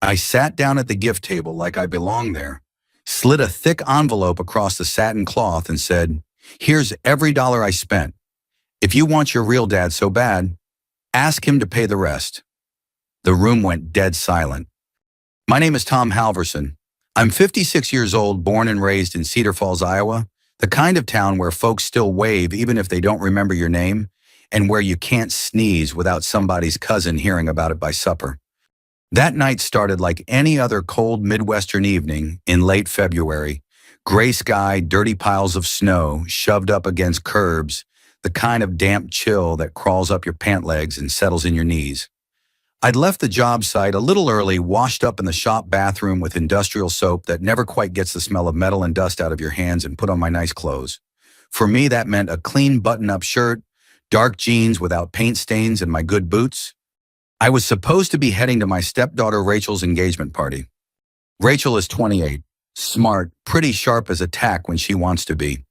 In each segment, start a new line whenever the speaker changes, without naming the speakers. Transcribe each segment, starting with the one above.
I sat down at the gift table like I belonged there, slid a thick envelope across the satin cloth and said, "Here's every dollar I spent. If you want your real dad so bad, ask him to pay the rest." The room went dead silent. "My name is Tom Halverson. I'm 56 years old, born and raised in Cedar Falls, Iowa, the kind of town where folks still wave even if they don't remember your name, and where you can't sneeze without somebody's cousin hearing about it by supper." That night started like any other cold Midwestern evening in late February. Gray sky, dirty piles of snow shoved up against curbs, the kind of damp chill that crawls up your pant legs and settles in your knees. I'd left the job site a little early, washed up in the shop bathroom with industrial soap that never quite gets the smell of metal and dust out of your hands, and put on my nice clothes. For me, that meant a clean button-up shirt, dark jeans without paint stains, and my good boots. I was supposed to be heading to my stepdaughter Rachel's engagement party. Rachel is 28, smart, pretty sharp as a tack when she wants to be.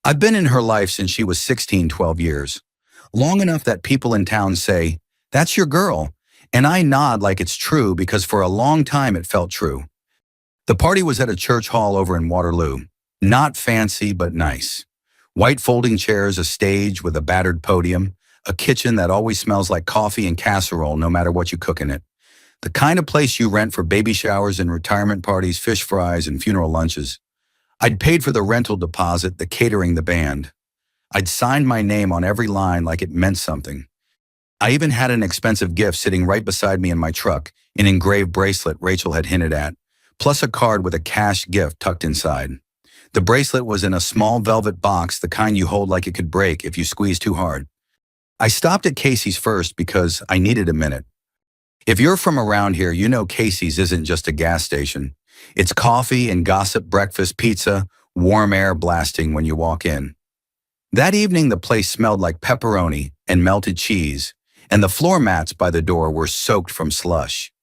I've been in her life since she was 16, 12 years. Long enough that people in town say, "That's your girl," and I nod like it's true because for a long time it felt true. The party was at a church hall over in Waterloo. Not fancy, but nice. White folding chairs, a stage with a battered podium, a kitchen that always smells like coffee and casserole no matter what you cook in it. The kind of place you rent for baby showers and retirement parties, fish fries, and funeral lunches. I'd paid for the rental deposit, the catering, the band. I'd signed my name on every line like it meant something. I even had an expensive gift sitting right beside me in my truck, an engraved bracelet Rachel had hinted at, plus a card with a cash gift tucked inside. The bracelet was in a small velvet box, the kind you hold like it could break if you squeeze too hard. I stopped at Casey's first because I needed a minute. If you're from around here, you know Casey's isn't just a gas station. It's coffee and gossip, breakfast, pizza, warm air blasting when you walk in. That evening, the place smelled like pepperoni and melted cheese, and the floor mats by the door were soaked from slush.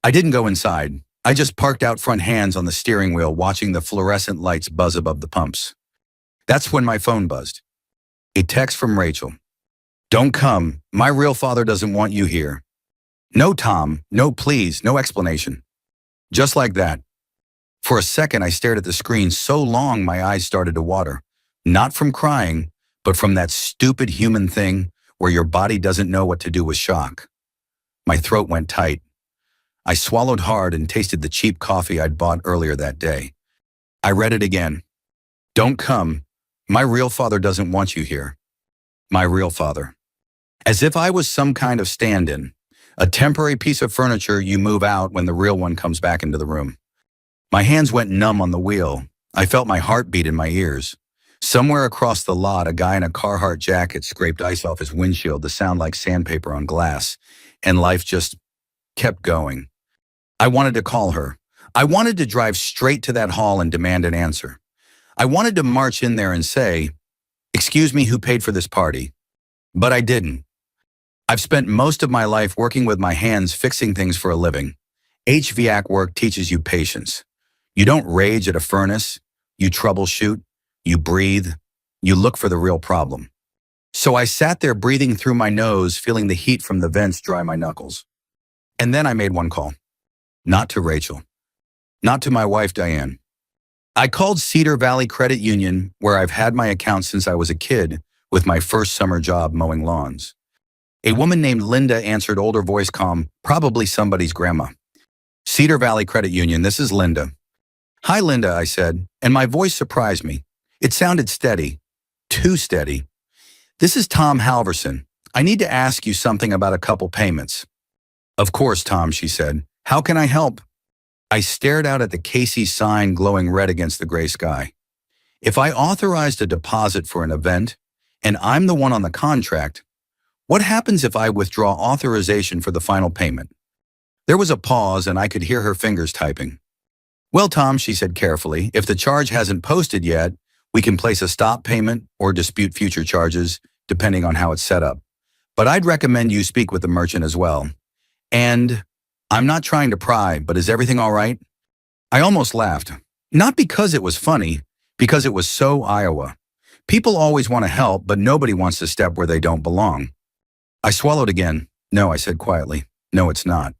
I didn't go inside. I just parked out front, hands on the steering wheel, watching the fluorescent lights buzz above the pumps. That's when my phone buzzed. A text from Rachel. "Don't come. My real father doesn't want you here." "No, Tom. No, please. No explanation." Just like that. For a second, I stared at the screen so long my eyes started to water. Not from crying, but from that stupid human thing where your body doesn't know what to do with shock. My throat went tight. I swallowed hard and tasted the cheap coffee I'd bought earlier that day. I read it again. "Don't come. My real father doesn't want you here." My real father. As if I was some kind of stand-in, a temporary piece of furniture you move out when the real one comes back into the room. My hands went numb on the wheel. I felt my heartbeat in my ears. Somewhere across the lot, a guy in a Carhartt jacket scraped ice off his windshield to sound like sandpaper on glass, and life just kept going. I wanted to call her. I wanted to drive straight to that hall and demand an answer. I wanted to march in there and say, "Excuse me, who paid for this party?" But I didn't. I've spent most of my life working with my hands fixing things for a living. HVAC work teaches you patience. You don't rage at a furnace. You troubleshoot. You breathe. You look for the real problem. So I sat there breathing through my nose, feeling the heat from the vents dry my knuckles. And then I made one call. Not to Rachel. Not to my wife, Diane. I called Cedar Valley Credit Union, where I've had my account since I was a kid, with my first summer job mowing lawns. A woman named Linda answered, older voice calm, probably somebody's grandma. "Cedar Valley Credit Union, this is Linda." "Hi, Linda," I said, and my voice surprised me. It sounded steady. Too steady. "This is Tom Halverson. I need to ask you something about a couple payments." "Of course, Tom," she said. "How can I help?" I stared out at the Casey's sign glowing red against the gray sky. If I authorized a deposit for an event, and I'm the one on the contract, what happens if I withdraw authorization for the final payment? There was a pause, and I could hear her fingers typing. "Well, Tom," she said carefully, "if the charge hasn't posted yet, we can place a stop payment or dispute future charges, depending on how it's set up. But I'd recommend you speak with the merchant as well. And I'm not trying to pry, but is everything all right?" I almost laughed. Not because it was funny, because it was so Iowa. People always want to help, but nobody wants to step where they don't belong. I swallowed again. "No," I said quietly. "No, it's not."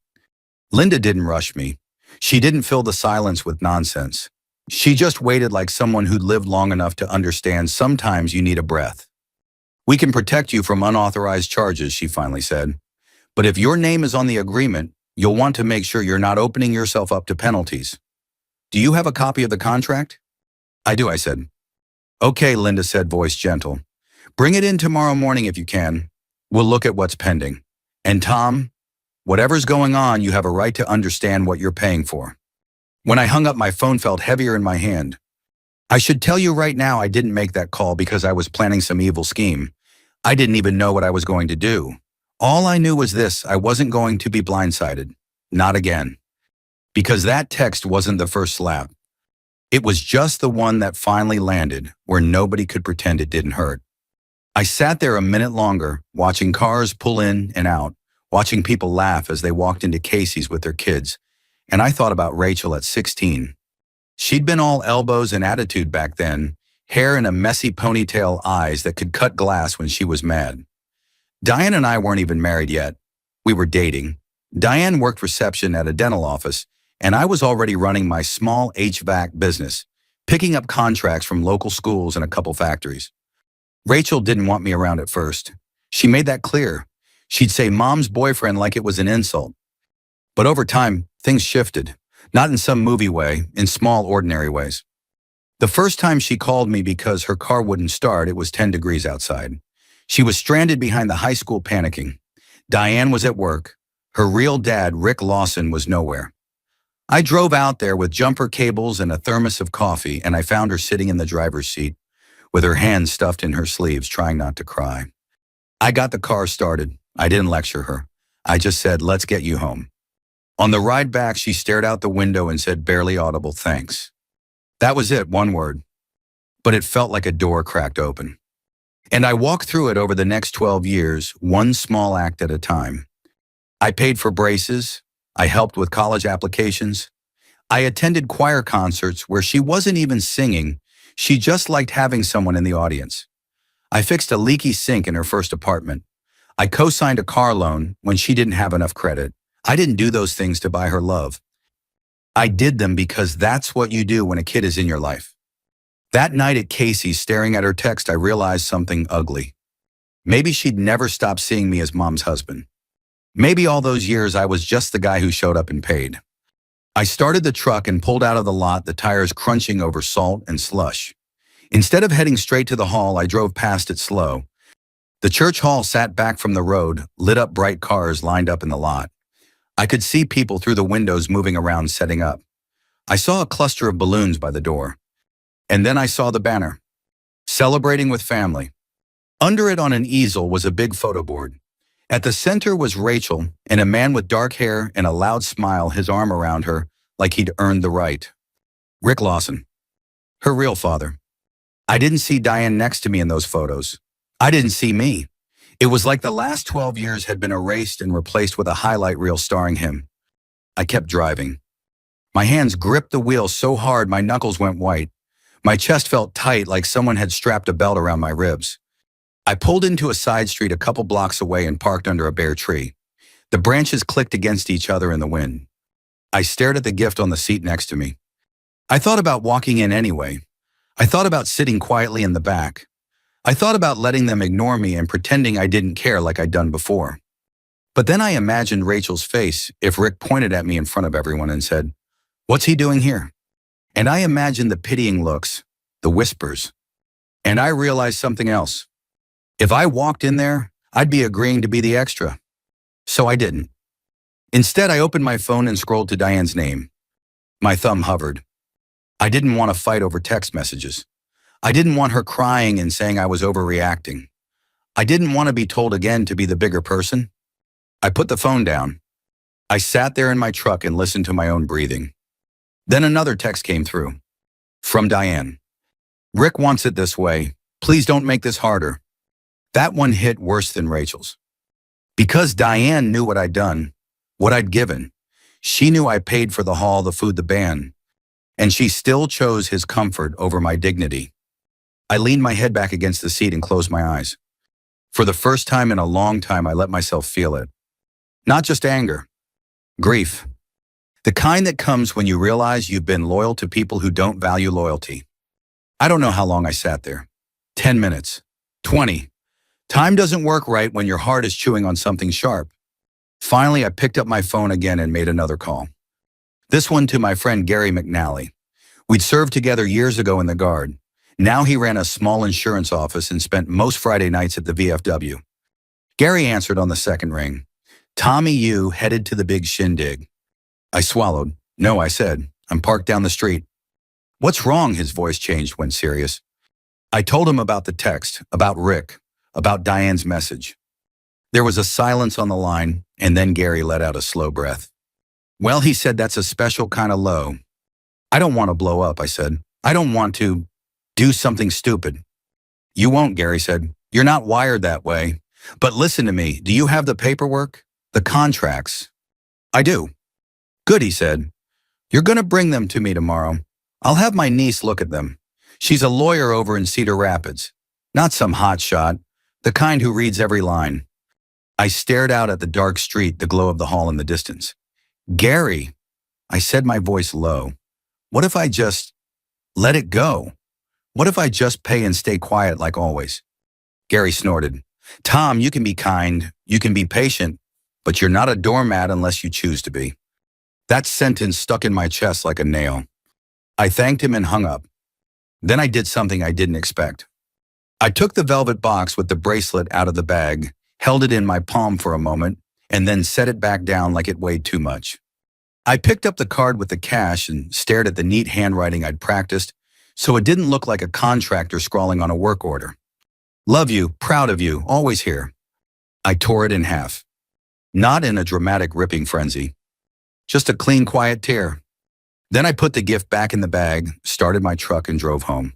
Linda didn't rush me. She didn't fill the silence with nonsense. She just waited like someone who'd lived long enough to understand sometimes you need a breath. We can protect you from unauthorized charges, she finally said. But if your name is on the agreement, you'll want to make sure you're not opening yourself up to penalties. Do you have a copy of the contract? I do, I said. Okay, Linda said, voice gentle. Bring it in tomorrow morning if you can. We'll look at what's pending. And Tom, whatever's going on, you have a right to understand what you're paying for. When I hung up, my phone felt heavier in my hand. I should tell you right now I didn't make that call because I was planning some evil scheme. I didn't even know what I was going to do. All I knew was this: I wasn't going to be blindsided. Not again. Because that text wasn't the first slap. It was just the one that finally landed where nobody could pretend it didn't hurt. I sat there a minute longer, watching cars pull in and out, watching people laugh as they walked into Casey's with their kids, and I thought about Rachel at 16. She'd been all elbows and attitude back then, hair in a messy ponytail, eyes that could cut glass when she was mad. Diane and I weren't even married yet. We were dating. Diane worked reception at a dental office, and I was already running my small HVAC business, picking up contracts from local schools and a couple factories. Rachel didn't want me around at first. She made that clear. She'd say Mom's boyfriend like it was an insult. But over time, things shifted. Not in some movie way, in small, ordinary ways. The first time she called me because her car wouldn't start, it was 10 degrees outside. She was stranded behind the high school panicking. Diane was at work. Her real dad, Rick Lawson, was nowhere. I drove out there with jumper cables and a thermos of coffee, and I found her sitting in the driver's seat, with her hands stuffed in her sleeves, trying not to cry. I got the car started. I didn't lecture her. I just said, let's get you home. On the ride back, she stared out the window and said barely audible, thanks. That was it, one word. But it felt like a door cracked open. And I walked through it over the next 12 years, one small act at a time. I paid for braces. I helped with college applications. I attended choir concerts where she wasn't even singing. She just liked having someone in the audience. I fixed a leaky sink in her first apartment. I co-signed a car loan when she didn't have enough credit. I didn't do those things to buy her love. I did them because that's what you do when a kid is in your life. That night at Casey's, staring at her text, I realized something ugly. Maybe she'd never stopped seeing me as Mom's husband. Maybe all those years I was just the guy who showed up and paid. I started the truck and pulled out of the lot, the tires crunching over salt and slush. Instead of heading straight to the hall, I drove past it slow. The church hall sat back from the road, lit up, bright cars lined up in the lot. I could see people through the windows moving around, setting up. I saw a cluster of balloons by the door. And then I saw the banner. Celebrating with family. Under it on an easel was a big photo board. At the center was Rachel and a man with dark hair and a loud smile, his arm around her like he'd earned the right. Rick Lawson. Her real father. I didn't see Diane next to me in those photos. I didn't see me. It was like the last 12 years had been erased and replaced with a highlight reel starring him. I kept driving. My hands gripped the wheel so hard my knuckles went white. My chest felt tight like someone had strapped a belt around my ribs. I pulled into a side street a couple blocks away and parked under a bare tree. The branches clicked against each other in the wind. I stared at the gift on the seat next to me. I thought about walking in anyway. I thought about sitting quietly in the back. I thought about letting them ignore me and pretending I didn't care like I'd done before. But then I imagined Rachel's face if Rick pointed at me in front of everyone and said, "What's he doing here?" And I imagined the pitying looks, the whispers. And I realized something else. If I walked in there, I'd be agreeing to be the extra. So I didn't. Instead, I opened my phone and scrolled to Diane's name. My thumb hovered. I didn't want to fight over text messages. I didn't want her crying and saying I was overreacting. I didn't want to be told again to be the bigger person. I put the phone down. I sat there in my truck and listened to my own breathing. Then another text came through. From Diane. "Rick wants it this way. Please don't make this harder." That one hit worse than Rachel's. Because Diane knew what I'd done, what I'd given. She knew I paid for the hall, the food, the band. And she still chose his comfort over my dignity. I leaned my head back against the seat and closed my eyes. For the first time in a long time, I let myself feel it. Not just anger, grief, The kind that comes when you realize you've been loyal to people who don't value loyalty. I don't know how long I sat there. 10 minutes. 20. Time doesn't work right when your heart is chewing on something sharp. Finally, I picked up my phone again and made another call. This one to my friend Gary McNally. We'd served together years ago in the Guard. Now he ran a small insurance office and spent most Friday nights at the VFW. Gary answered on the second ring. Tommy, you headed to the big shindig. I swallowed. No, I said. I'm parked down the street. What's wrong? His voice changed when serious. I told him about the text, about Rick, about Diane's message. There was a silence on the line, and then Gary let out a slow breath. Well, he said, that's a special kind of low. I don't want to blow up, I said. I don't want to do something stupid. You won't, Gary said. You're not wired that way. But listen to me. Do you have the paperwork? The contracts? I do. Good, he said. You're going to bring them to me tomorrow. I'll have my niece look at them. She's a lawyer over in Cedar Rapids. Not some hotshot, the kind who reads every line. I stared out at the dark street, the glow of the hall in the distance. Gary, I said, my voice low. What if I just let it go? What if I just pay and stay quiet like always? Gary snorted. Tom, you can be kind, you can be patient, but you're not a doormat unless you choose to be. That sentence stuck in my chest like a nail. I thanked him and hung up. Then I did something I didn't expect. I took the velvet box with the bracelet out of the bag, held it in my palm for a moment, and then set it back down like it weighed too much. I picked up the card with the cash and stared at the neat handwriting I'd practiced, so it didn't look like a contractor scrawling on a work order. Love you, proud of you, always here. I tore it in half. Not in a dramatic ripping frenzy. Just a clean, quiet tear. Then I put the gift back in the bag, started my truck, and drove home.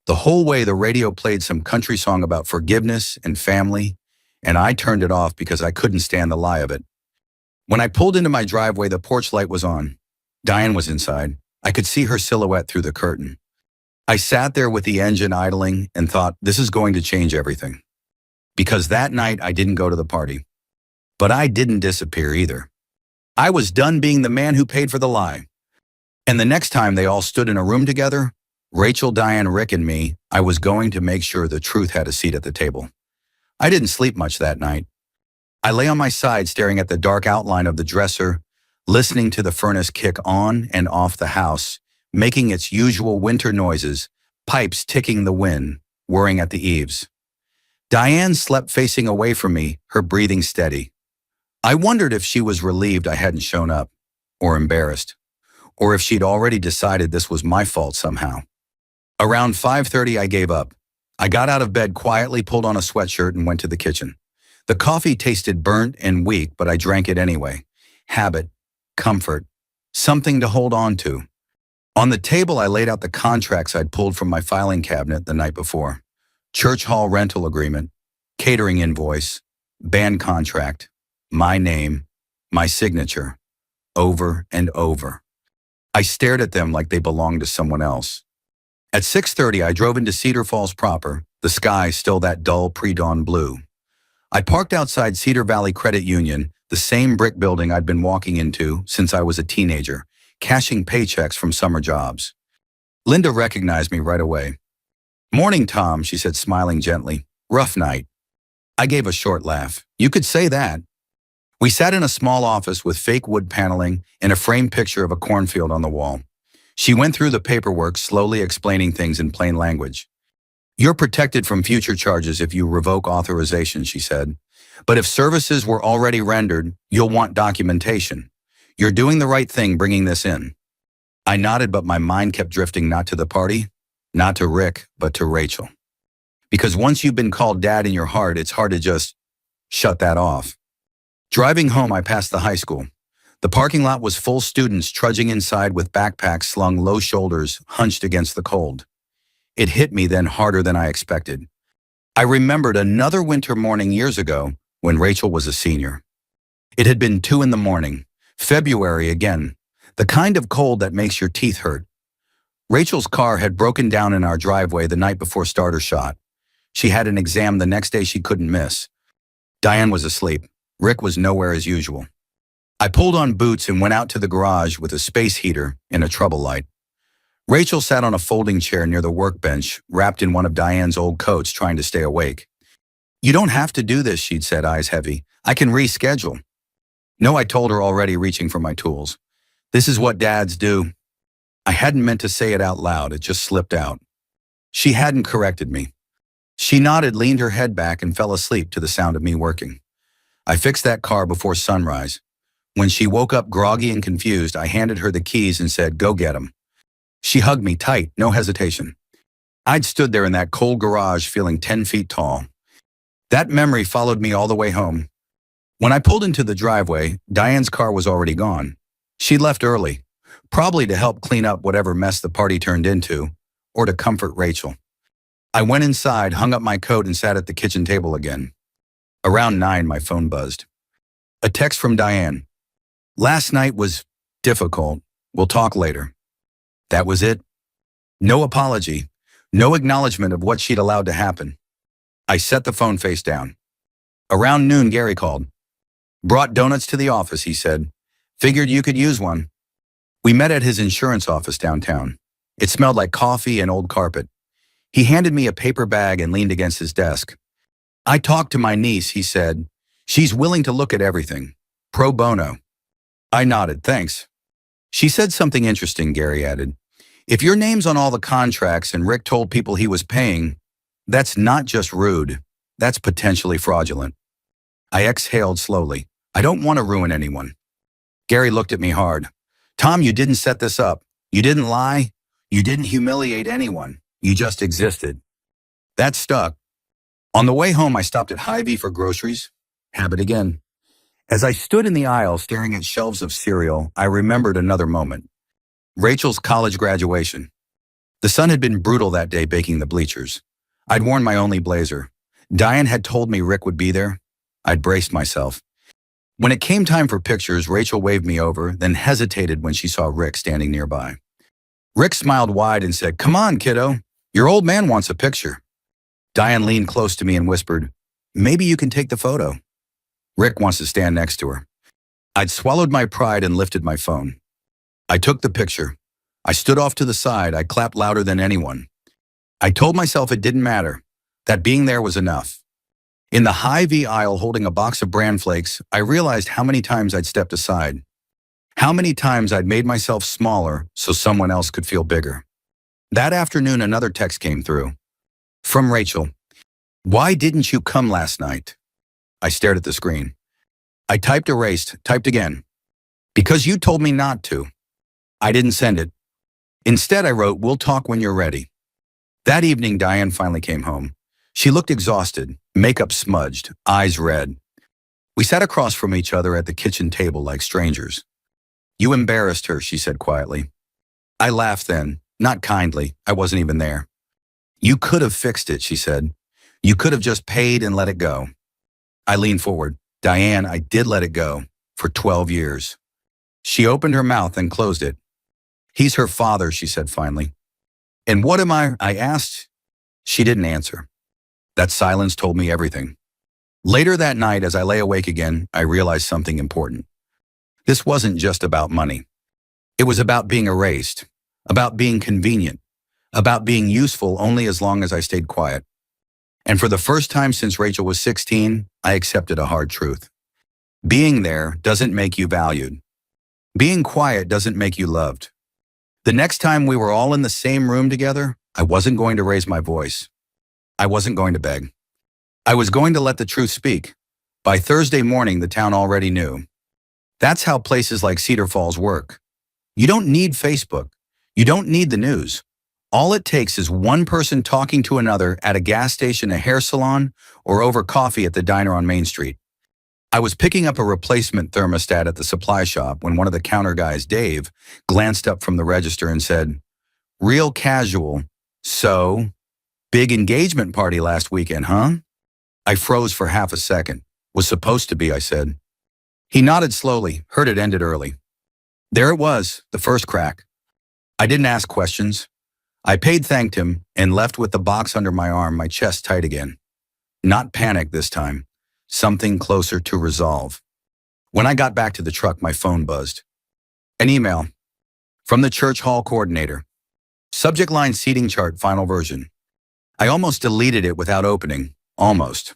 The whole way the radio played some country song about forgiveness and family, and I turned it off because I couldn't stand the lie of it. When I pulled into my driveway, the porch light was on. Diane was inside. I could see her silhouette through the curtain. I sat there with the engine idling and thought, this is going to change everything. Because that night I didn't go to the party. But I didn't disappear either. I was done being the man who paid for the lie. And the next time they all stood in a room together, Rachel, Diane, Rick, and me, I was going to make sure the truth had a seat at the table. I didn't sleep much that night. I lay on my side staring at the dark outline of the dresser, listening to the furnace kick on and off the house, making its usual winter noises, pipes ticking the wind, whirring at the eaves. Diane slept facing away from me, her breathing steady. I wondered if she was relieved I hadn't shown up, or embarrassed, or if she'd already decided this was my fault somehow. Around 5:30, I gave up. I got out of bed quietly, pulled on a sweatshirt, and went to the kitchen. The coffee tasted burnt and weak, but I drank it anyway. Habit, comfort, something to hold on to. On the table, I laid out the contracts I'd pulled from my filing cabinet the night before. Church hall rental agreement, catering invoice, band contract, my name, my signature, over and over. I stared at them like they belonged to someone else. At 6:30, I drove into Cedar Falls proper, the sky still that dull pre-dawn blue. I parked outside Cedar Valley Credit Union, the same brick building I'd been walking into since I was a teenager, cashing paychecks from summer jobs. Linda recognized me right away. Morning, Tom, she said, smiling gently. Rough night. I gave a short laugh. You could say that. We sat in a small office with fake wood paneling and a framed picture of a cornfield on the wall. She went through the paperwork, slowly explaining things in plain language. You're protected from future charges if you revoke authorization, she said. But if services were already rendered, you'll want documentation. You're doing the right thing bringing this in. I nodded, but my mind kept drifting not to the party, not to Rick, but to Rachel. Because once you've been called dad in your heart, it's hard to just shut that off. Driving home, I passed the high school. The parking lot was full, students trudging inside with backpacks slung low shoulders, hunched against the cold. It hit me then harder than I expected. I remembered another winter morning years ago when Rachel was a senior. It had been 2 a.m, February again, the kind of cold that makes your teeth hurt. Rachel's car had broken down in our driveway the night before starter shot. She had an exam the next day she couldn't miss. Diane was asleep. Rick was nowhere as usual. I pulled on boots and went out to the garage with a space heater and a trouble light. Rachel sat on a folding chair near the workbench, wrapped in one of Diane's old coats, trying to stay awake. "You don't have to do this," she'd said, eyes heavy. "I can reschedule." "No," I told her, already reaching for my tools. "This is what dads do." I hadn't meant to say it out loud, it just slipped out. She hadn't corrected me. She nodded, leaned her head back, and fell asleep to the sound of me working. I fixed that car before sunrise. When she woke up groggy and confused, I handed her the keys and said, "Go get 'em." She hugged me tight, no hesitation. I'd stood there in that cold garage feeling 10 feet tall. That memory followed me all the way home. When I pulled into the driveway, Diane's car was already gone. She'd left early, probably to help clean up whatever mess the party turned into, or to comfort Rachel. I went inside, hung up my coat, and sat at the kitchen table again. Around 9, my phone buzzed. A text from Diane. "Last night was difficult. We'll talk later." That was it. No apology, no acknowledgement of what she'd allowed to happen. I set the phone face down. Around noon, Gary called. "Brought donuts to the office," he said. "Figured you could use one." We met at his insurance office downtown. It smelled like coffee and old carpet. He handed me a paper bag and leaned against his desk. "I talked to my niece," he said. "She's willing to look at everything. Pro bono." I nodded, "Thanks." "She said something interesting," Gary added. "If your name's on all the contracts and Rick told people he was paying, that's not just rude, that's potentially fraudulent." I exhaled slowly. I don't want to ruin anyone. Gary looked at me hard. "Tom, you didn't set this up. You didn't lie. You didn't humiliate anyone. You just existed." That stuck. On the way home, I stopped at Hy-Vee for groceries. Habit again. As I stood in the aisle staring at shelves of cereal, I remembered another moment. Rachel's college graduation. The sun had been brutal that day baking the bleachers. I'd worn my only blazer. Diane had told me Rick would be there. I'd braced myself. When it came time for pictures, Rachel waved me over, then hesitated when she saw Rick standing nearby. Rick smiled wide and said, "Come on, kiddo. Your old man wants a picture." Diane leaned close to me and whispered, "Maybe you can take the photo." Rick wants to stand next to her. I'd swallowed my pride and lifted my phone. I took the picture. I stood off to the side. I clapped louder than anyone. I told myself it didn't matter, that being there was enough. In the Hy-Vee aisle holding a box of bran flakes, I realized how many times I'd stepped aside. How many times I'd made myself smaller so someone else could feel bigger. That afternoon, another text came through. From Rachel. "Why didn't you come last night?" I stared at the screen. I typed erased, typed again. "Because you told me not to." I didn't send it. Instead, I wrote, "We'll talk when you're ready." That evening, Diane finally came home. She looked exhausted, makeup smudged, eyes red. We sat across from each other at the kitchen table like strangers. "You embarrassed her," she said quietly. I laughed then, not kindly. I wasn't even there. "You could have fixed it," she said. "You could have just paid and let it go." I leaned forward. "Diane, I did let it go. For 12 years. She opened her mouth and closed it. "He's her father," she said finally. "And what am I asked?" She didn't answer. That silence told me everything. Later that night, as I lay awake again, I realized something important. This wasn't just about money. It was about being erased, about being convenient, about being useful only as long as I stayed quiet. And for the first time since Rachel was 16, I accepted a hard truth. Being there doesn't make you valued. Being quiet doesn't make you loved. The next time we were all in the same room together, I wasn't going to raise my voice. I wasn't going to beg. I was going to let the truth speak. By Thursday morning, the town already knew. That's how places like Cedar Falls work. You don't need Facebook. You don't need the news. All it takes is one person talking to another at a gas station, a hair salon, or over coffee at the diner on Main Street. I was picking up a replacement thermostat at the supply shop when one of the counter guys, Dave, glanced up from the register and said, "Real casual. So, big engagement party last weekend, huh?" I froze for half a second. "Was supposed to be," I said. He nodded slowly, heard it ended early. There it was, the first crack. I didn't ask questions. I paid, thanked him, and left with the box under my arm, my chest tight again. Not panic this time. Something closer to resolve. When I got back to the truck, my phone buzzed. An email from the church hall coordinator. Subject line seating chart final version. I almost deleted it without opening. Almost.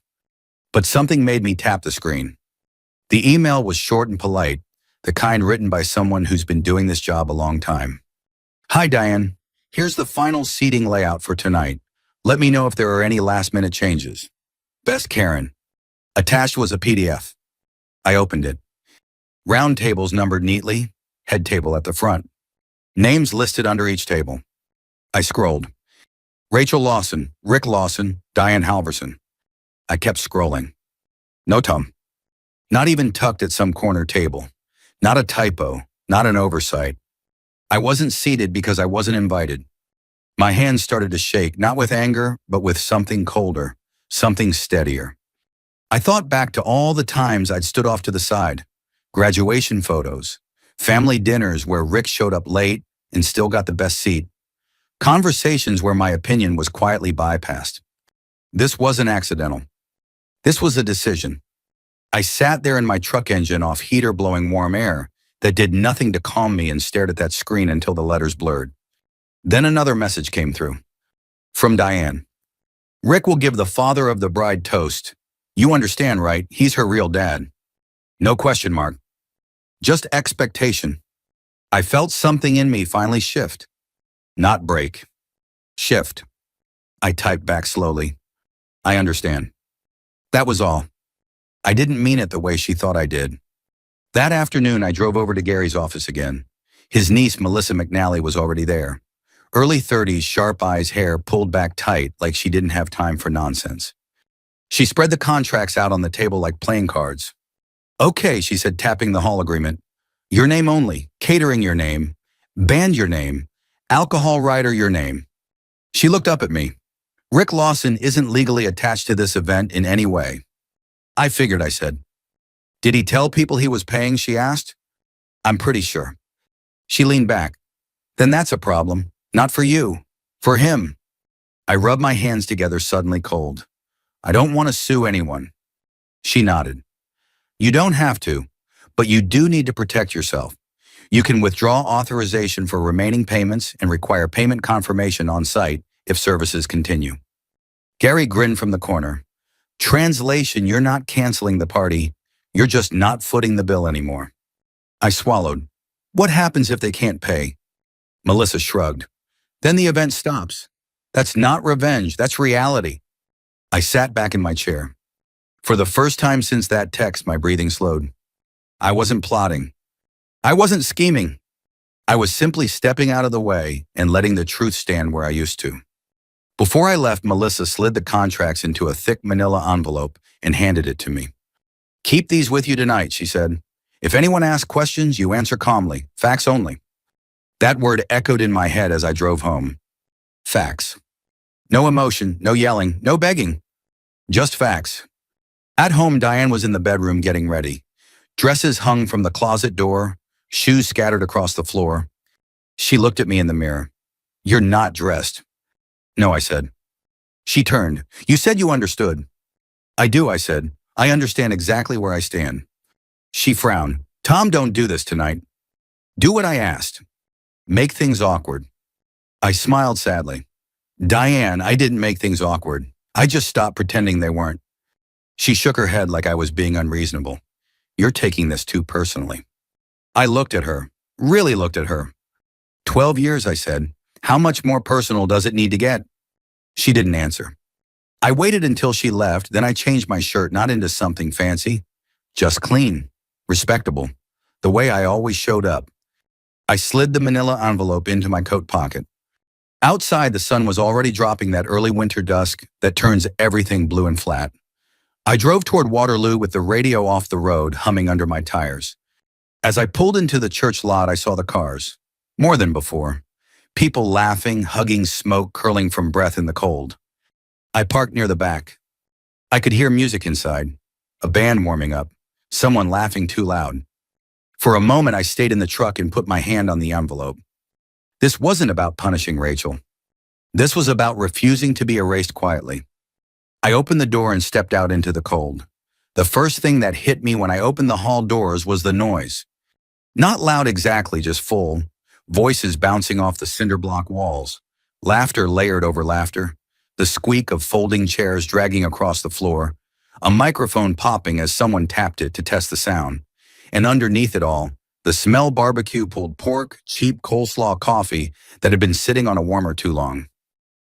But something made me tap the screen. The email was short and polite, the kind written by someone who's been doing this job a long time. Hi, Diane. Here's the final seating layout for tonight. Let me know if there are any last-minute changes. Best, Karen. Attached was a PDF. I opened it. Round tables numbered neatly, head table at the front. Names listed under each table. I scrolled. Rachel Lawson, Rick Lawson, Diane Halverson. I kept scrolling. No Tom. Not even tucked at some corner table. Not a typo, not an oversight. I wasn't seated because I wasn't invited. My hands started to shake, not with anger, but with something colder, something steadier. I thought back to all the times I'd stood off to the side. Graduation photos, family dinners where Rick showed up late and still got the best seat. Conversations where my opinion was quietly bypassed. This wasn't accidental. This was a decision. I sat there in my truck engine off heater blowing warm air that did nothing to calm me and stared at that screen until the letters blurred. Then another message came through. From Diane. Rick will give the father of the bride toast. You understand, right? He's her real dad. No question mark. Just expectation. I felt something in me finally shift. Not break. Shift. I typed back slowly. I understand. That was all. I didn't mean it the way she thought I did. That afternoon, I drove over to Gary's office again. His niece, Melissa McNally, was already there. Early 30s, sharp eyes, hair pulled back tight like she didn't have time for nonsense. She spread the contracts out on the table like playing cards. Okay, she said, tapping the hall agreement. Your name only, catering your name, band your name, alcohol rider your name. She looked up at me. Rick Lawson isn't legally attached to this event in any way. I figured, I said. Did he tell people he was paying, she asked. I'm pretty sure. She leaned back. Then that's a problem. Not for you. For him. I rubbed my hands together, suddenly cold. I don't want to sue anyone. She nodded. You don't have to, but you do need to protect yourself. You can withdraw authorization for remaining payments and require payment confirmation on site if services continue. Gary grinned from the corner. Translation, you're not canceling the party. You're just not footing the bill anymore. I swallowed. What happens if they can't pay? Melissa shrugged. Then the event stops. That's not revenge, that's reality. I sat back in my chair. For the first time since that text, my breathing slowed. I wasn't plotting. I wasn't scheming. I was simply stepping out of the way and letting the truth stand where I used to. Before I left, Melissa slid the contracts into a thick manila envelope and handed it to me. Keep these with you tonight, she said. If anyone asks questions, you answer calmly. Facts only. That word echoed in my head as I drove home. Facts. No emotion, no yelling, no begging. Just facts. At home, Diane was in the bedroom getting ready. Dresses hung from the closet door, shoes scattered across the floor. She looked at me in the mirror. You're not dressed. No, I said. She turned. You said you understood. I do, I said. I understand exactly where I stand. She frowned. Tom, don't do this tonight. Do what I asked. Make things awkward. I smiled sadly. Diane, I didn't make things awkward. I just stopped pretending they weren't. She shook her head like I was being unreasonable. You're taking this too personally. I looked at her, really looked at her. 12 years, I said. How much more personal does it need to get? She didn't answer. I waited until she left, then I changed my shirt not into something fancy, just clean, respectable, the way I always showed up. I slid the manila envelope into my coat pocket. Outside, the sun was already dropping that early winter dusk that turns everything blue and flat. I drove toward Waterloo with the radio off the road, humming under my tires. As I pulled into the church lot, I saw the cars. More than before. People laughing, hugging, smoke curling from breath in the cold. I parked near the back. I could hear music inside, a band warming up, someone laughing too loud. For a moment, I stayed in the truck and put my hand on the envelope. This wasn't about punishing Rachel. This was about refusing to be erased quietly. I opened the door and stepped out into the cold. The first thing that hit me when I opened the hall doors was the noise. Not loud exactly, just full. Voices bouncing off the cinder block walls. Laughter layered over laughter. The squeak of folding chairs dragging across the floor. A microphone popping as someone tapped it to test the sound. And underneath it all, the smell barbecue pulled pork, cheap coleslaw coffee that had been sitting on a warmer too long.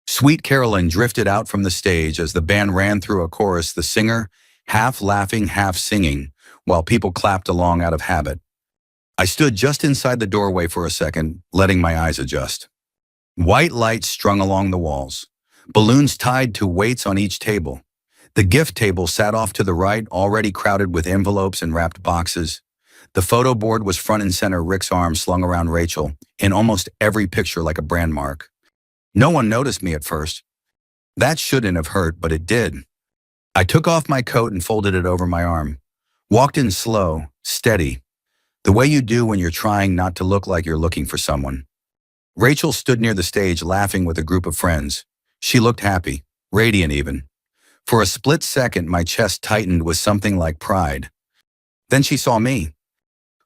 Sweet Carolyn drifted out from the stage as the band ran through a chorus, the singer half laughing, half singing, while people clapped along out of habit. I stood just inside the doorway for a second, letting my eyes adjust. White lights strung along the walls. Balloons tied to weights on each table. The gift table sat off to the right, already crowded with envelopes and wrapped boxes. The photo board was front and center, Rick's arm slung around Rachel, in almost every picture like a brand mark. No one noticed me at first. That shouldn't have hurt, but it did. I took off my coat and folded it over my arm. Walked in slow, steady, the way you do when you're trying not to look like you're looking for someone. Rachel stood near the stage laughing with a group of friends. She looked happy, radiant even. For a split second, my chest tightened with something like pride. Then she saw me.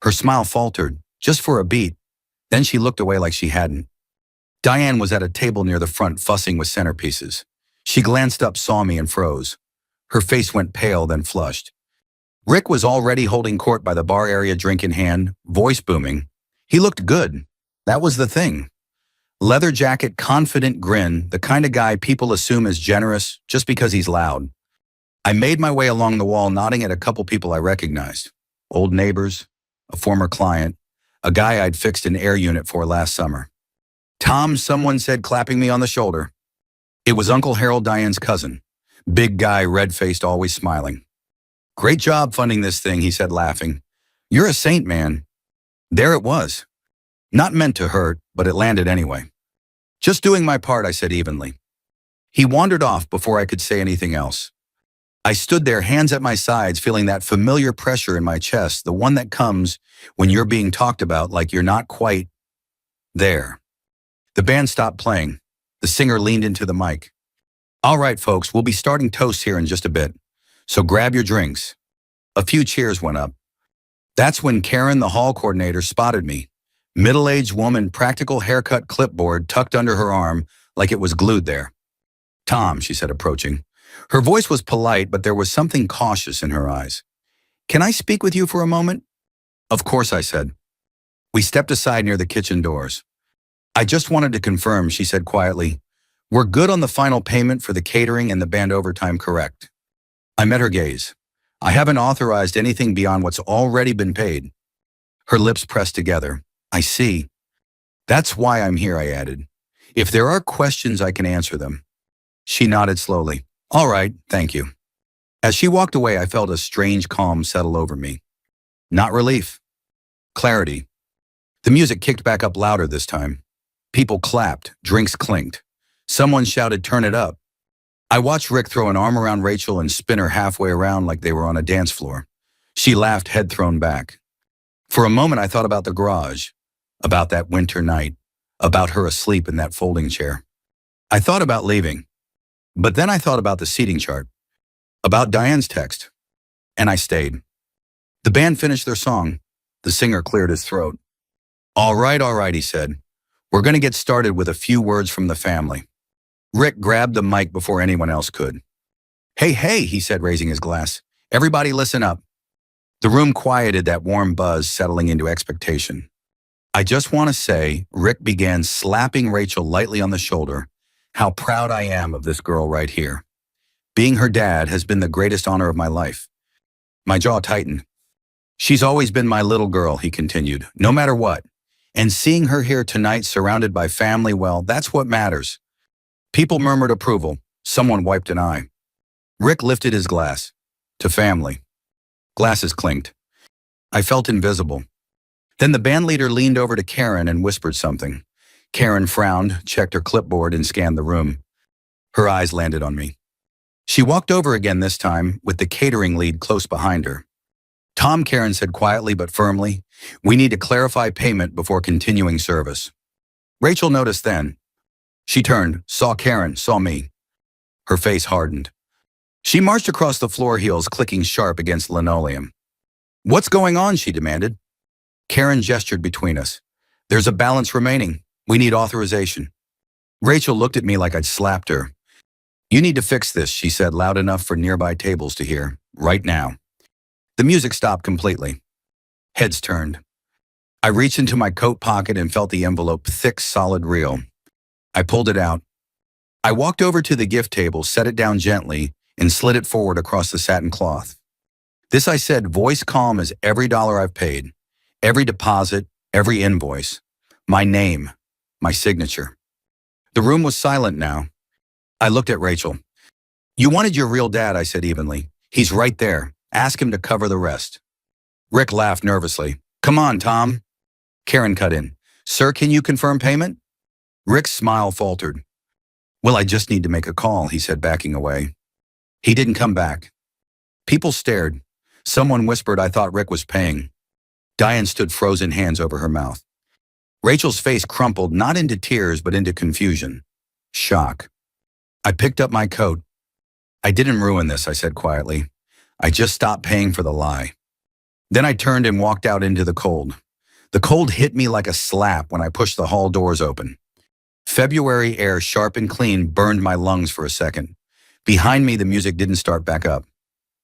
Her smile faltered, just for a beat. Then she looked away like she hadn't. Diane was at a table near the front fussing with centerpieces. She glanced up, saw me, and froze. Her face went pale, then flushed. Rick was already holding court by the bar area, drink in hand, voice booming. He looked good. That was the thing. Leather jacket, confident grin, the kind of guy people assume is generous just because he's loud. I made my way along the wall, nodding at a couple people I recognized. Old neighbors, a former client, a guy I'd fixed an air unit for last summer. Tom, someone said, clapping me on the shoulder. It was Uncle Harold, Diane's cousin. Big guy, red-faced, always smiling. Great job funding this thing, he said, laughing. You're a saint, man. There it was. Not meant to hurt, but it landed anyway. Just doing my part, I said evenly. He wandered off before I could say anything else. I stood there, hands at my sides, feeling that familiar pressure in my chest, the one that comes when you're being talked about like you're not quite there. The band stopped playing. The singer leaned into the mic. All right, folks, we'll be starting toasts here in just a bit, so grab your drinks. A few cheers went up. That's when Karen, the hall coordinator, spotted me. Middle-aged woman, practical haircut, clipboard tucked under her arm like it was glued there. Tom, she said, approaching. Her voice was polite, but there was something cautious in her eyes. Can I speak with you for a moment? Of course, I said. We stepped aside near the kitchen doors. I just wanted to confirm, she said quietly. We're good on the final payment for the catering and the band overtime, correct? I met her gaze. I haven't authorized anything beyond what's already been paid. Her lips pressed together. I see. That's why I'm here, I added. If there are questions, I can answer them. She nodded slowly. All right, thank you. As she walked away, I felt a strange calm settle over me. Not relief. Clarity. The music kicked back up louder this time. People clapped, drinks clinked. Someone shouted, turn it up. I watched Rick throw an arm around Rachel and spin her halfway around like they were on a dance floor. She laughed, head thrown back. For a moment, I thought about the garage, about that winter night, about her asleep in that folding chair. I thought about leaving, but then I thought about the seating chart, about Diane's text, and I stayed. The band finished their song. The singer cleared his throat. All right, he said. We're going to get started with a few words from the family. Rick grabbed the mic before anyone else could. Hey, he said, raising his glass. Everybody listen up. The room quieted, that warm buzz settling into expectation. I just want to say, Rick began, slapping Rachel lightly on the shoulder, how proud I am of this girl right here. Being her dad has been the greatest honor of my life. My jaw tightened. She's always been my little girl, he continued, no matter what. And seeing her here tonight surrounded by family, well, that's what matters. People murmured approval. Someone wiped an eye. Rick lifted his glass. To family. Glasses clinked. I felt invisible. Then the bandleader leaned over to Karen and whispered something. Karen frowned, checked her clipboard, and scanned the room. Her eyes landed on me. She walked over again this time, with the catering lead close behind her. Tom, Karen said quietly but firmly, we need to clarify payment before continuing service. Rachel noticed then. She turned, saw Karen, saw me. Her face hardened. She marched across the floor, heels clicking sharp against linoleum. What's going on? She demanded. Karen gestured between us. There's a balance remaining. We need authorization. Rachel looked at me like I'd slapped her. You need to fix this, she said, loud enough for nearby tables to hear. Right now. The music stopped completely. Heads turned. I reached into my coat pocket and felt the envelope, thick, solid, real. I pulled it out. I walked over to the gift table, set it down gently, and slid it forward across the satin cloth. This, I said, voice calm as every dollar I've paid, every deposit, every invoice, my name, my signature. The room was silent now. I looked at Rachel. You wanted your real dad, I said evenly. He's right there. Ask him to cover the rest. Rick laughed nervously. Come on, Tom. Karen cut in. Sir, can you confirm payment? Rick's smile faltered. Well, I just need to make a call, he said, backing away. He didn't come back. People stared. Someone whispered I thought Rick was paying. Diane stood frozen, hands over her mouth. Rachel's face crumpled, not into tears, but into confusion. Shock. I picked up my coat. I didn't ruin this, I said quietly. I just stopped paying for the lie. Then I turned and walked out into the cold. The cold hit me like a slap when I pushed the hall doors open. February air, sharp and clean, burned my lungs for a second. Behind me, the music didn't start back up.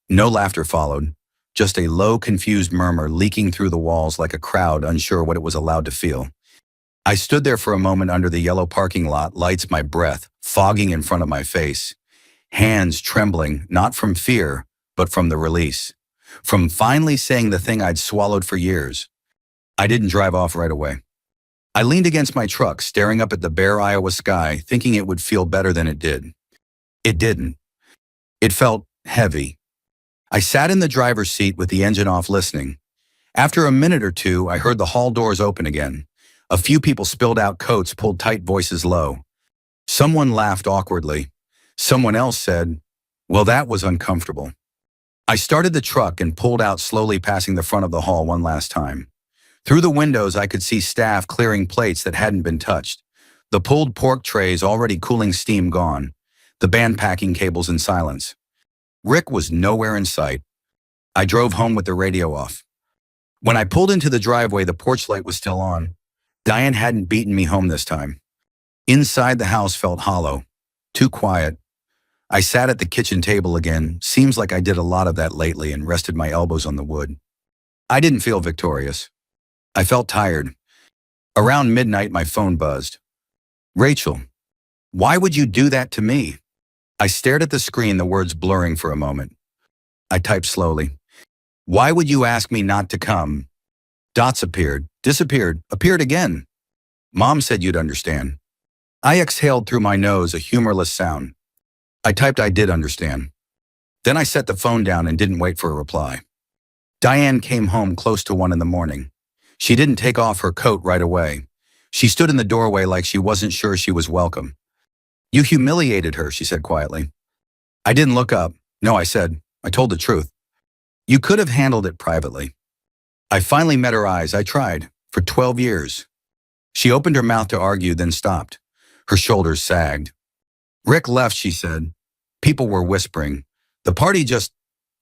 No laughter followed, just a low, confused murmur leaking through the walls like a crowd unsure what it was allowed to feel. I stood there for a moment under the yellow parking lot, lights, my breath, fogging in front of my face. Hands trembling, not from fear, but from the release. From finally saying the thing I'd swallowed for years. I didn't drive off right away. I leaned against my truck, staring up at the bare Iowa sky, thinking it would feel better than it did. It didn't. It felt heavy. I sat in the driver's seat with the engine off, listening. After a minute or two, I heard the hall doors open again. A few people spilled out coats, pulled tight, voices low. Someone laughed awkwardly. Someone else said, well, that was uncomfortable. I started the truck and pulled out slowly, passing the front of the hall one last time. Through the windows, I could see staff clearing plates that hadn't been touched. The pulled pork trays already cooling, steam gone. The band packing cables in silence. Rick was nowhere in sight. I drove home with the radio off. When I pulled into the driveway, the porch light was still on. Diane hadn't beaten me home this time. Inside, the house felt hollow, too quiet. I sat at the kitchen table again, seems like I did a lot of that lately, and rested my elbows on the wood. I didn't feel victorious. I felt tired. Around midnight, my phone buzzed. Rachel, why would you do that to me? I stared at the screen, the words blurring for a moment. I typed slowly. Why would you ask me not to come? Dots appeared, disappeared, appeared again. Mom said you'd understand. I exhaled through my nose, a humorless sound. I typed I did understand. Then I set the phone down and didn't wait for a reply. Diane came home close to 1 a.m. She didn't take off her coat right away. She stood in the doorway like she wasn't sure she was welcome. You humiliated her, she said quietly. I didn't look up. No, I said. I told the truth. You could have handled it privately. I finally met her eyes. I tried. For 12 years. She opened her mouth to argue, then stopped. Her shoulders sagged. Rick left, she said. People were whispering. The party just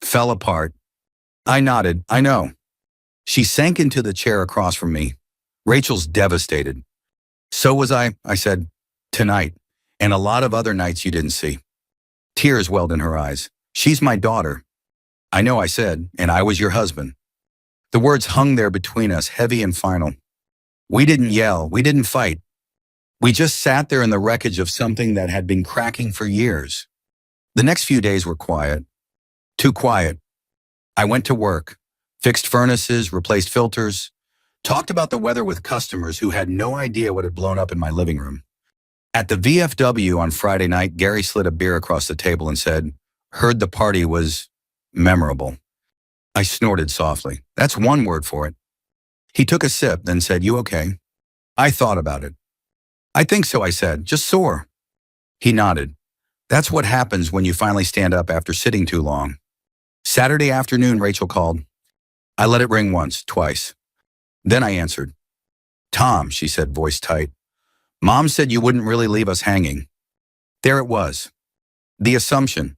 fell apart. I nodded. I know. She sank into the chair across from me. Rachel's devastated. So was I said. Tonight. And a lot of other nights you didn't see. Tears welled in her eyes. She's my daughter. I know, I said, and I was your husband. The words hung there between us, heavy and final. We didn't yell. We didn't fight. We just sat there in the wreckage of something that had been cracking for years. The next few days were quiet. Too quiet. I went to work. Fixed furnaces, replaced filters, talked about the weather with customers who had no idea what had blown up in my living room. At the VFW on Friday night, Gary slid a beer across the table and said, heard the party was memorable. I snorted softly. That's one word for it. He took a sip, then said, you okay? I thought about it. I think so, I said, just sore. He nodded. That's what happens when you finally stand up after sitting too long. Saturday afternoon, Rachel called. I let it ring once, twice. Then I answered. Tom, she said, voice tight. Mom said you wouldn't really leave us hanging. There it was. The assumption.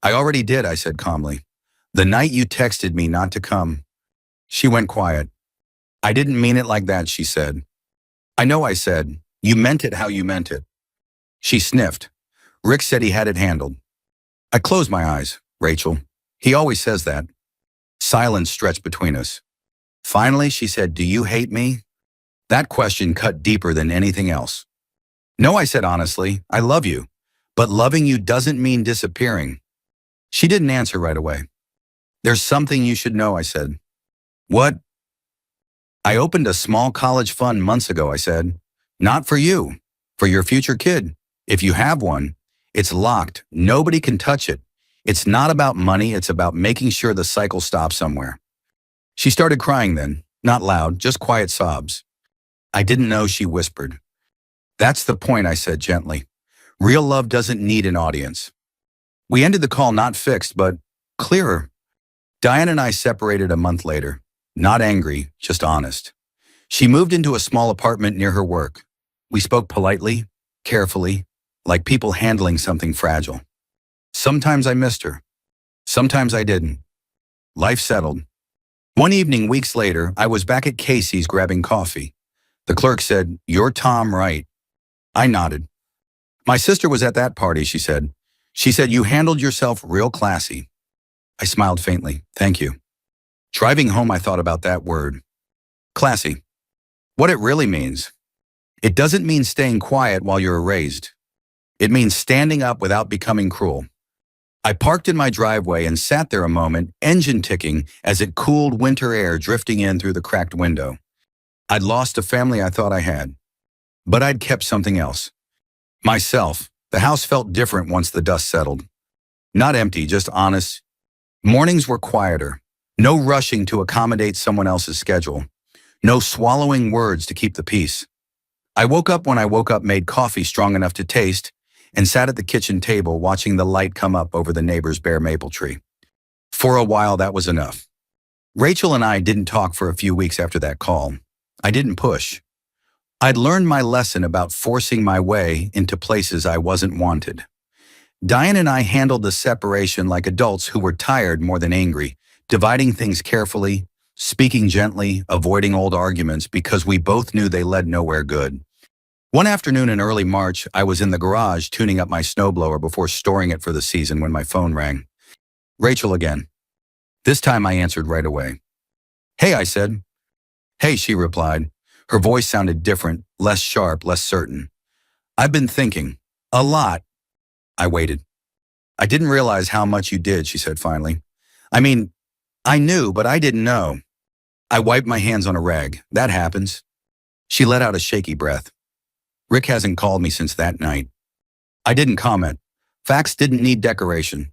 I already did, I said calmly. The night you texted me not to come. She went quiet. I didn't mean it like that, she said. I know, I said. You meant it how you meant it. She sniffed. Rick said he had it handled. I closed my eyes. Rachel. He always says that. Silence stretched between us. Finally, she said, do you hate me? That question cut deeper than anything else. No, I said honestly, I love you. But loving you doesn't mean disappearing. She didn't answer right away. There's something you should know, I said. What? I opened a small college fund months ago, I said. Not for you, for your future kid. If you have one, it's locked. Nobody can touch it. It's not about money, it's about making sure the cycle stops somewhere. She started crying then, not loud, just quiet sobs. I didn't know she whispered. That's the point, I said gently. Real love doesn't need an audience. We ended the call not fixed, but clearer. Diane and I separated a month later. Not angry, just honest. She moved into a small apartment near her work. We spoke politely, carefully, like people handling something fragile. Sometimes I missed her. Sometimes I didn't. Life settled. One evening, weeks later, I was back at Casey's grabbing coffee. The clerk said, "You're Tom Wright." I nodded. My sister was at that party, she said. She said, "You handled yourself real classy." I smiled faintly. Thank you. Driving home, I thought about that word. Classy. What it really means. It doesn't mean staying quiet while you're erased. It means standing up without becoming cruel. I parked in my driveway and sat there a moment, engine ticking as it cooled winter air drifting in through the cracked window. I'd lost a family I thought I had, but I'd kept something else. Myself. The house felt different once the dust settled. Not empty, just honest. Mornings were quieter. No rushing to accommodate someone else's schedule. No swallowing words to keep the peace. I woke up when I woke up, made coffee strong enough to taste, and sat at the kitchen table watching the light come up over the neighbor's bare maple tree. For a while, that was enough. Rachel and I didn't talk for a few weeks after that call. I didn't push. I'd learned my lesson about forcing my way into places I wasn't wanted. Diane and I handled the separation like adults who were tired more than angry, dividing things carefully, speaking gently, avoiding old arguments because we both knew they led nowhere good. One afternoon in early March, I was in the garage tuning up my snowblower before storing it for the season when my phone rang. Rachel again. This time I answered right away. Hey, I said. Hey, she replied. Her voice sounded different, less sharp, less certain. I've been thinking. A lot. I waited. I didn't realize how much you did, she said finally. I mean, I knew, but I didn't know. I wiped my hands on a rag. That happens. She let out a shaky breath. Rick hasn't called me since that night. I didn't comment. Facts didn't need decoration.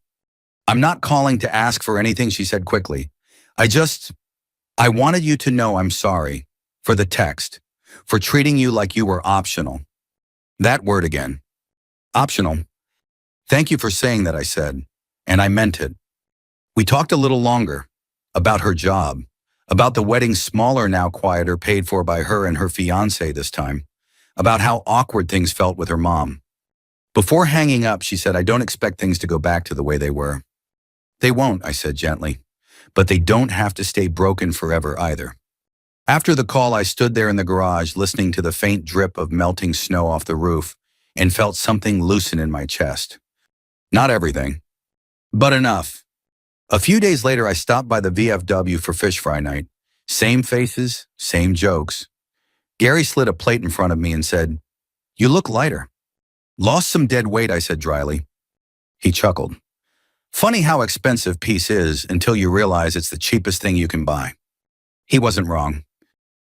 I'm not calling to ask for anything, she said quickly. I wanted you to know I'm sorry. For the text. For treating you like you were optional. That word again. Optional. Thank you for saying that, I said. And I meant it. We talked a little longer. About her job. About the wedding, smaller now, quieter, paid for by her and her fiancé this time. About how awkward things felt with her mom. Before hanging up, she said, I don't expect things to go back to the way they were. They won't, I said gently. But they don't have to stay broken forever either. After the call, I stood there in the garage listening to the faint drip of melting snow off the roof and felt something loosen in my chest. Not everything, but enough. A few days later, I stopped by the VFW for fish fry night. Same faces, same jokes. Gary slid a plate in front of me and said, You look lighter. Lost some dead weight, I said dryly. He chuckled. Funny how expensive peace is until you realize it's the cheapest thing you can buy. He wasn't wrong.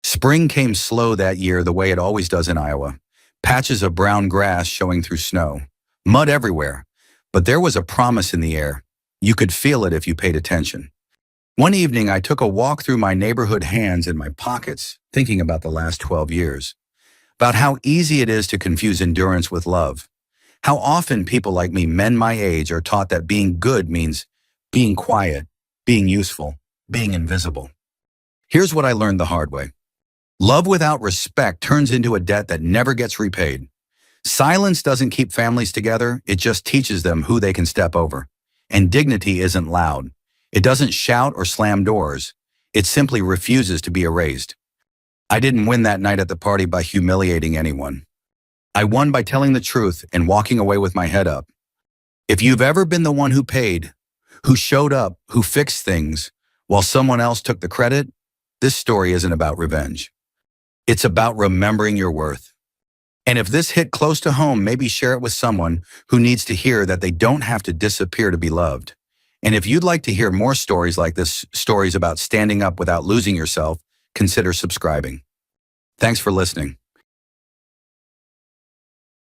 Spring came slow that year the way it always does in Iowa. Patches of brown grass showing through snow. Mud everywhere. But there was a promise in the air. You could feel it if you paid attention. One evening, I took a walk through my neighborhood, hands in my pockets, thinking about the last 12 years. About how easy it is to confuse endurance with love. How often people like me, men my age, are taught that being good means being quiet, being useful, being invisible. Here's what I learned the hard way. Love without respect turns into a debt that never gets repaid. Silence doesn't keep families together, it just teaches them who they can step over. And dignity isn't loud. It doesn't shout or slam doors. It simply refuses to be erased. I didn't win that night at the party by humiliating anyone. I won by telling the truth and walking away with my head up. If you've ever been the one who paid, who showed up, who fixed things, while someone else took the credit, this story isn't about revenge. It's about remembering your worth. And if this hit close to home, maybe share it with someone who needs to hear that they don't have to disappear to be loved. And if you'd like to hear more stories like this, stories about standing up without losing yourself, consider subscribing. Thanks for listening.